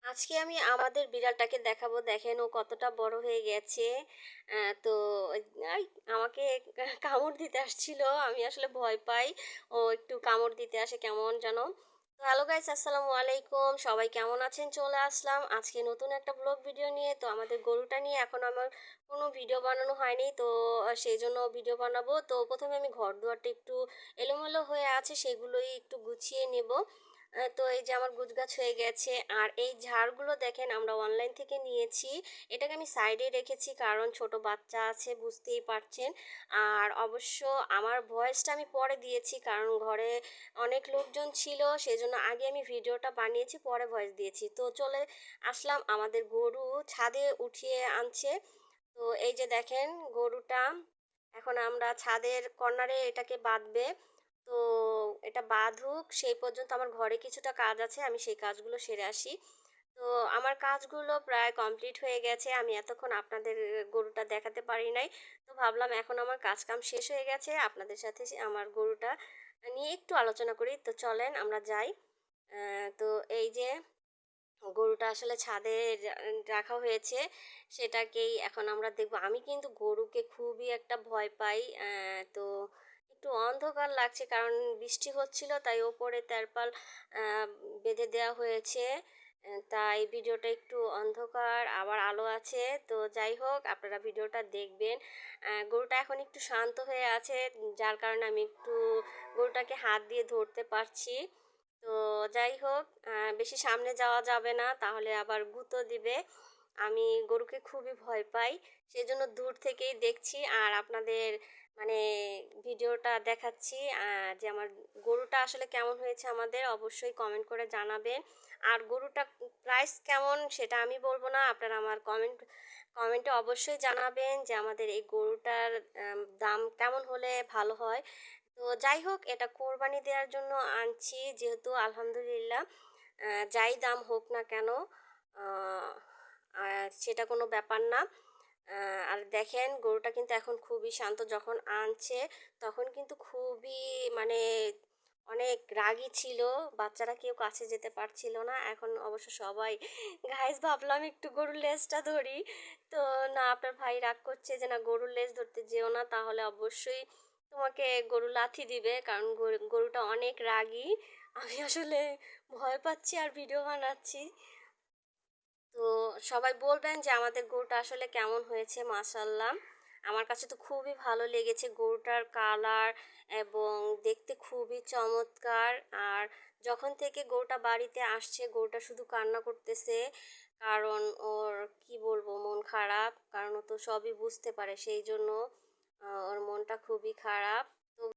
আজকে আমি আমাদের বিড়ালটাকে দেখাবো। দেখেন ও কতটা বড় হয়ে গেছে। তো আই আমাকে কামড় দিতে আসছিল। আমি আসলে ভয় পাই। ও একটু কামড় দিতে আসে কেমন যেন। তো হ্যালো গাইস, আসসালামু আলাইকুম। সবাই কেমন আছেন? চলে আসলাম আজকে নতুন একটা ব্লগ ভিডিও নিয়ে। তো আমাদের গরুটা নিয়ে এখন আমার কোনো ভিডিও বানানো হয়নি। তো সেইজন্য ভিডিও বানাবো। তো ১ম এ আমি ঘরদুয়ারটা একটু এলোমেলো হয়ে আছে সেগুলোই একটু গুছিয়ে নেব। তো এই যে আমার গুছগাছ হয়ে গেছে। আর এই ঝাড়গুলো দেখেন আমরা অনলাইন থেকে নিয়েছি। এটাকে আমি সাইডে রেখেছি কারণ ছোট বাচ্চা আছে বুঝতেই পারছেন। আর অবশ্য আমার ভয়েসটা আমি পরে দিয়েছি কারণ ঘরে অনেক লোকজন ছিল, সেজন্য আগে আমি ভিডিওটা বানিয়েছি পরে ভয়েস দিয়েছি। তো চলে আসলাম আমাদের গরু ছাদে উঠিয়ে আনছে। তো এই যে দেখেন গরুটা এখন আমরা ছাদের কর্নারে এটাকে বাঁধবে। তো এটা বাঁধুক সেই পর্যন্ত আমার ঘরে কিছুটা কাজ আছে, আমি সেই কাজগুলো সেরে আসি। তো আমার কাজগুলো প্রায় কমপ্লিট হয়ে গেছে, আমি এতক্ষণ আপনাদের গরুটা দেখাতে পারি নাই। তো ভাবলাম এখন আমার কাজ কাম শেষ হয়ে গেছে, আপনাদের সাথে আমার গরুটা নিয়ে একটু আলোচনা করি। তো চলেন আমরা যাই। তো এই যে গরুটা আসলে ছাদে রাখা হয়েছে, সেটাকেই এখন আমরা দেখব। আমি কিন্তু গরুকে খুবই একটা ভয় পাই। তো একটু অন্ধকার লাগছে কারণ বৃষ্টি হচ্ছিল, তাই ওপরে তেরপাল বেঁধে দেওয়া হয়েছে। তাই ভিডিওটা একটু অন্ধকার আবার আলো আছে। তো যাই হোক আপনারা ভিডিওটা দেখবেন। গরুটা এখন একটু শান্ত হয়ে আছে, যার কারণে আমি একটু গরুটাকে হাত দিয়ে ধরতে পারছি। তো যাই হোক, বেশি সামনে যাওয়া যাবে না, তাহলে আবার গুঁতো দিবে। আমি গরুকে খুবই ভয় পাই, সেজন্য দূর থেকেই দেখছি আর আপনাদের মানে ভিডিওটা দেখাচ্ছি। যে আমার গরুটা আসলে কেমন হয়েছে আমাদের অবশ্যই কমেন্ট করে জানাবেন। আর গরুটা প্রাইস কেমন সেটা আমি বলবো না, আপনারা আমার কমেন্টে অবশ্যই জানাবেন যে আমাদের এই গরুটার দাম কেমন হলে ভালো হয়। তো যাই হোক, এটা কোরবানি দেওয়ার জন্য আনছি, যেহেতু আলহামদুলিল্লাহ যাই দাম হোক না কেন আহ, সেটা কোনো ব্যাপার না। আর দেখেন গরুটা কিন্তু এখন খুবই শান্ত। যখন আনছে তখন কিন্তু খুবই মানে অনেক রাগী ছিল, বাচ্চারা কেউ কাছে যেতে পারছিল না। এখন অবশ্য সবাই গাইস, ভাবলাম একটু গরুর লেজটা ধরি। তো না, আপনার ভাই রাগ করছে যে না গরুর লেজ ধরতে যেও না, তাহলে অবশ্যই তোমাকে গরু লাথি দিবে কারণ গরুটা অনেক রাগী। আমি আসলে ভয় পাচ্ছি আর ভিডিও বানাচ্ছি। তো সবাই বলবেন যে আমাদের গরুটা আসলে কেমন হয়েছে। মাশাল্লাহ, আমার কাছে তো খুবই ভালো লেগেছে গরুটার কালার এবং দেখতে খুবই চমৎকার। আর যখন থেকে গরুটা বাড়িতে আসছে গরুটা শুধু কান্না করতেছে, কারণ ওর কি বলবো মন খারাপ, কারণ ও তো সবই বুঝতে পারে, সেই জন্য ওর মনটা খুবই খারাপ।